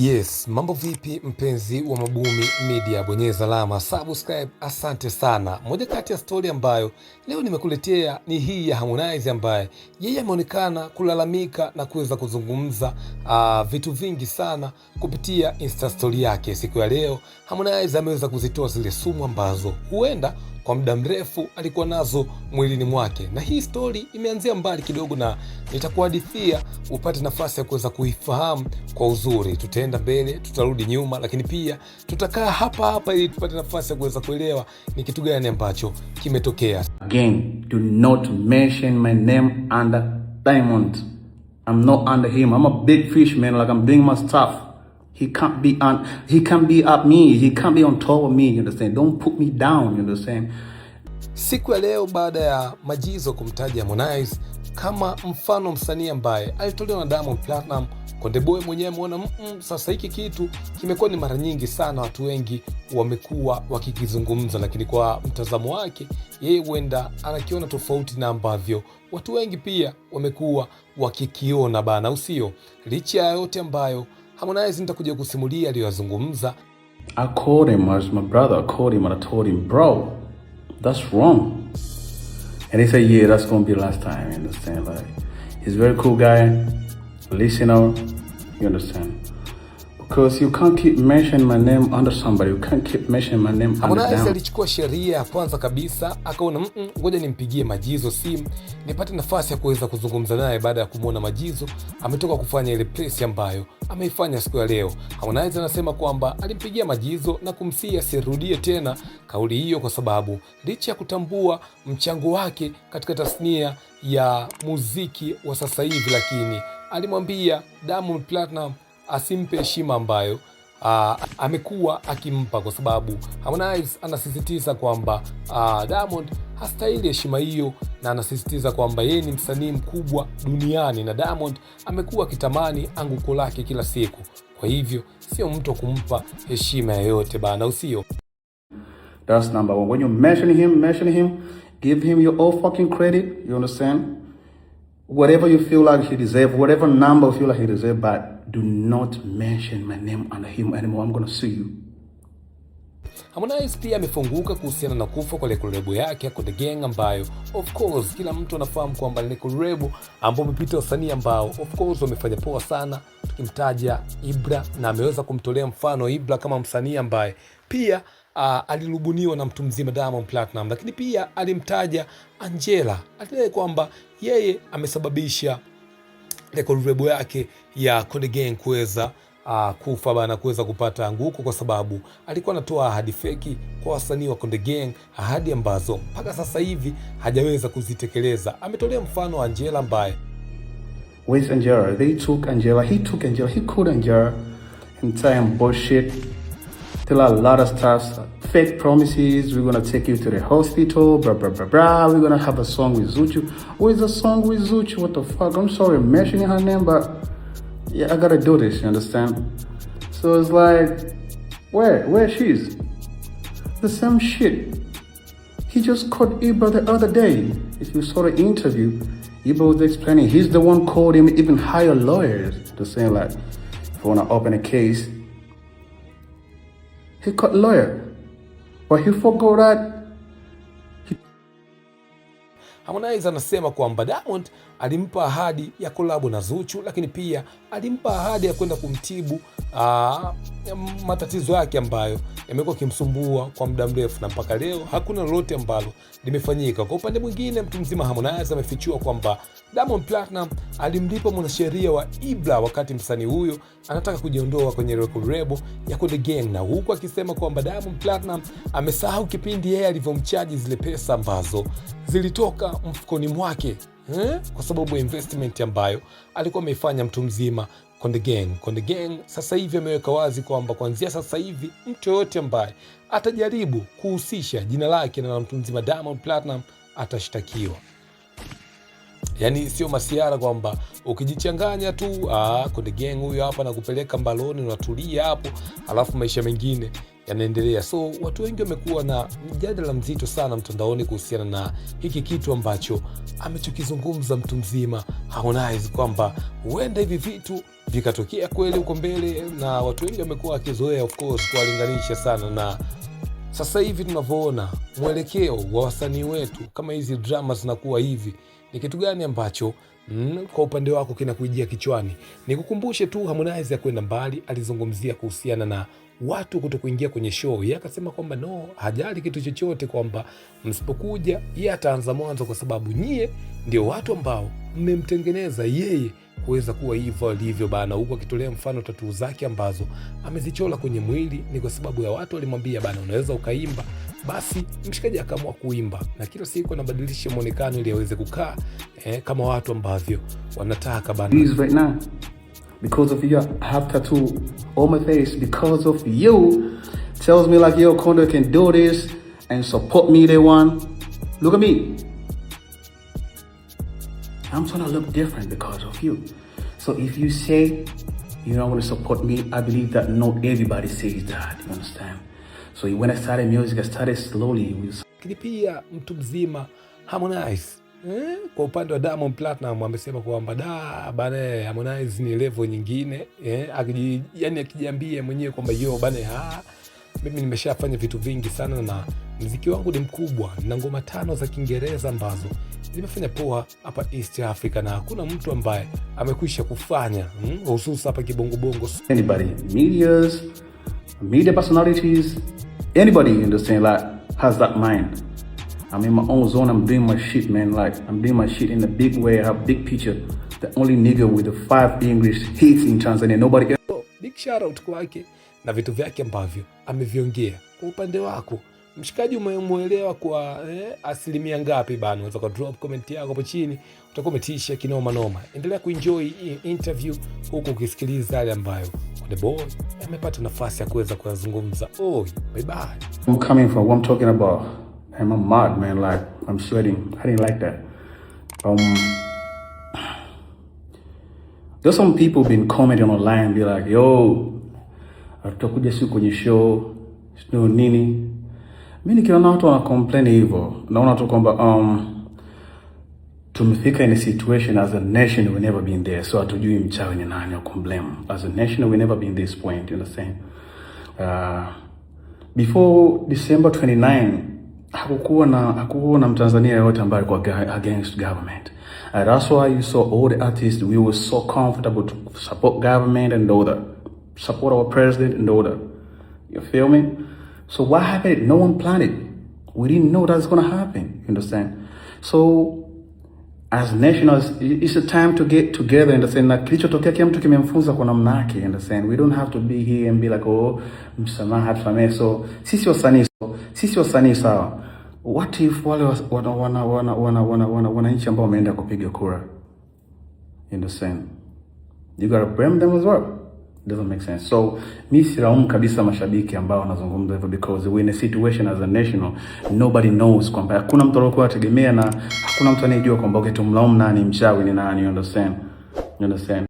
Yes, mambo vipi mpenzi wa Mabumi Media, bonyeza alama subscribe, asante sana. Moja kati ya stori ambayo leo nimekuletea ni hii ya Harmonize ambaye yeye ameonekana kulalamika na kuweza kuzungumza vitu vingi sana kupitia Insta story yake. Siku ya leo Harmonize ameweza kuzitoa zile sumu ambazo huenda kwa muda mrefu alikuwa nazo mwilini mwake, na hii story imeanzia mbali kidogo na nitakuhadithia upate nafasi ya kuweza kuifahamu kwa uzuri. Tutaenda mbele, tutarudi nyuma, lakini pia tutakaa hapa hapa ili tupate nafasi ya kuweza kuelewa ni kitu gani ambacho kimetokea. Again, do not mention my name under Diamond. I'm not under him. I'm a big fish, man. Like, I'm doing my stuff. He can't be up me. He can't be on top of me. You understand? Don't put me down. You understand? Siku ya leo baada ya Majizo kumtaja Harmonize kama mfano msanii ambaye alitolewa na Diamond Platinum, Konde Boy mwenyewe ameona sasa hiki kitu kimekuwa ni mara nyingi sana watu wengi wamekuwa wakikizungumza, lakini kwa mtazamo wake yeye huenda anakiona tofauti na ambavyo watu wengi pia wamekuwa wakikiona bana, usio. Licha ya yote ambayo Harmonize nitakuja kusimulia aliyozungumza. I called him as my brother. I called him and I told him, bro, that's wrong. And he said, yeah, that's going to be the last time. You understand? Like, he's a very cool guy, listener. You understand? Because you can't keep mentioning my name under somebody. You can't keep mentioning my name under them. Harmonize alichukua sheria ya kwanza kabisa, akaona ngoja nimpigie Majizo simu nipate nafasi ya kuweza kuzungumza naye baada ya kumuona Majizo ametoka kufanya ile press ambayo ameifanya siku ya leo. Harmonize anasema kwamba alimpigia Majizo na kumsihi asirudie tena kauli hiyo, kwa sababu licha ya kutambua mchango wake katika tasnia ya muziki wa sasa hivi, lakini alimwambia Diamond Platinum asimpe heshima ambayo amekuwa akimpa, kwa sababu Harmonize anasisitiza kwamba Diamond hastahili heshima hiyo, na anasisitiza kwamba yeye ni msanii mkubwa duniani na Diamond amekuwa akitamani anguko lake kila siku. Kwa hivyo sio mtu kumpa heshima yoyote bana, usio. That's number one. When you mention him, give him your all fucking credit. You understand? Whatever you feel like he deserves, whatever number you feel like he deserves, but do not mention my name under him anymore. I'm gonna sue you. Harmonize pia amefunguka kuhusiana na kufa kwa record label yake Konde Gang, ambayo of course kila mtu anafahamu kwamba ni record label ambao umepita wasanii ambao of course wamefanya poa sana, tukimtaja Ibra, na ameweza kumtolea mfano Ibra kama msanii ambaye pia alirubuniwa na mtu mzima Diamond Platinum, lakini pia alimtaja Angela, alidai kwamba yeye amesababisha record label yake ya Konde Gang kuweza kufa bana, kuweza kupata anguko, kwa sababu alikuwa anatoa ahadi feki kwa wasanii wa Konde Gang, ahadi ambazo mpaka sasa hivi hajaweza kuzitekeleza. Ametolea mfano Angela ambaye with Angela, he took Angela, he called Angela and tell him bullshit, tell a lot of stuff, fake promises. We're gonna take you to the hospital, blah blah blah blah. We're gonna have a song with Zuchu. What is a song with Zuchu? What the fuck? I'm sorry mentioning her name, but yeah, I gotta do this, you understand? So it's like, where she's the same shit. He just called Ibra the other day. If you saw the interview, Ibra was explaining he's the one called him, even hire lawyers to say, like, if you wanna open a case, he called lawyer, but he forgot that. Harmonize anasema kwamba Diamond alimpa ahadi ya kolabo na Zuchu, lakini pia alimpa ahadi ya kwenda kumtibu matatizo yake ambayo yamekuwa kimsumbua kwa muda mrefu, na mpaka leo hakuna lolote ambalo limefanyika. Kwa upande mwingine, mtu mzima Harmonize amefichua kwamba Diamond Platinum alimlipa mwanasheria wa Ibra wakati msanii huyo anataka kujiondoa kwenye record label ya Konde Gang, na huku akisema kwamba Diamond Platinum amesahau kipindi yeye alivyomchaji zile pesa ambazo zilitoka mfukoni mwake kwa sababu ya investment ambayo alikuwa ameifanya mtu mzima Konde Gang. Konde Gang sasa hivi ameweka wazi kwamba kuanzia sasa hivi mtu yoyote ambaye atajaribu kuhusisha jina lake na mtu mzima Diamond Platinum atashtakiwa. Yani sio masiara kwamba ukijichanganya tu Konde Gang huyo hapa na kupeleka mbaloni unatulia hapo, alafu maisha mengine yanaendelea. So watu wengi wamekuwa na mjadala mzito sana mtandaoni kuhusiana na hiki kitu ambacho amechokizungumza mtu mzima Harmonize, kwamba huenda hivi vitu vikatokea kweli huko mbele, na watu wengi wamekuwa wakizoea of course kuwalinganisha sana na sasa hivi tunavyoona mwelekeo wa wasanii wetu. Kama hizi drama zinakuwa hivi, ni kitu gani ambacho kwa upande wako kinakujia kichwani? Nikukumbushe tu, Harmonize ya kwenda mbali alizungumzia kuhusiana na watu kutokuingia kwenye show. Yeye akasema kwamba no, hajali kitu chochote, kwamba msipokuja yeye ataanza mwanzo, kwa sababu nyie ndio watu ambao mmemtengeneza yeye kuweza kuwa hivyo alivyo bana, huko akitolea mfano tatuu zake ambazo amezichola kwenye mwili ni kwa sababu ya watu walimwambia bana, unaweza ukaimba. Basi mshikaji akaamua kuimba, na kila siku anabadilisha muonekano ili aweze kukaa kama watu ambavyo wanataka bana. Right now, because of you, I have tattoo on my face because of you. Tells me like, yo, Kondo can do this and support me, they want. Look at me. I'm trying to look different because of you. So if you say you don't want to support me, I believe that not everybody says that, you understand? So when I started music, I started slowly with... Lakini pia mtu mzima Harmonize kwa upande wa Diamond Platinum amesema kwamba bana, Harmonize ni level nyingine, yani akijiambia mwenyewe kwamba yo bana, mimi nimeshafanya vitu vingi sana na muziki wangu ni mkubwa, na ngoma 5 za Kiingereza ambazo zimefanya poa hapa East Africa, na hakuna mtu ambaye amekwisha kufanya hususa hapa kibongo. Anybody, media personalities, anybody understand like has that mind. I'm in my own zone, I'm doing my shit, man. Like, I'm doing my shit in a big way. I have big picture. The only nigga with the 5 English hits in Tanzania. Nobody else. So, big shout out kwake na vitu vyake ambavyo ameviongea. Kwa upande wako, mshikaji, umemuelewa kwa asilimia ngapi bana? Unaweza ku drop comment yako hapo chini, utakuwa umetisha kinoma noma. Endelea kuenjoy interview huku ukisikiliza yale ambayo the boy amepata nafasi ya kuweza kuzungumza. Bye bye. I'm coming from what I'm talking about. I'm mad, man. Like, I'm sweating. I didn't like that. There's some people been commenting online, be like, yo, tutakuja siku kwenye show, sio nini. Mimi nikiona watu wana complain hivyo, naona tu kwamba tumefika in a situation as a nation we never been there. So hatujui mchawi ni nani wa kumblame. As a nation we never been this point, you understand? Before December 29, hakukuwa na Mtanzania yote ambaye alikuwa against government. That's why you saw all the artists, we were so comfortable to support government and all that, support our president and all that. You feel me? So what happened? No one planned it. We didn't know that's gonna happen. You understand? So as nationals, it's a time to get together. Understand? Na kilichotokea kila mtu kimemfunza kwa namna yake. Understand? We don't have to be here and be like, oh, msamaha tusamee. So sisi wasanii sawa. What if wale wananchi ambao wameenda kupiga kura? You understand? You gotta blame them as well. Doesn't make sense. So mi silaumu kabisa mashabiki ambao wanazungumza hivyo, because we're in a situation as a national, nobody knows kwamba hakuna mtu aliyekuwa ategemea, na hakuna mtu anayejua kwamba tumlaumu nani, mchawi ni nani. You understand?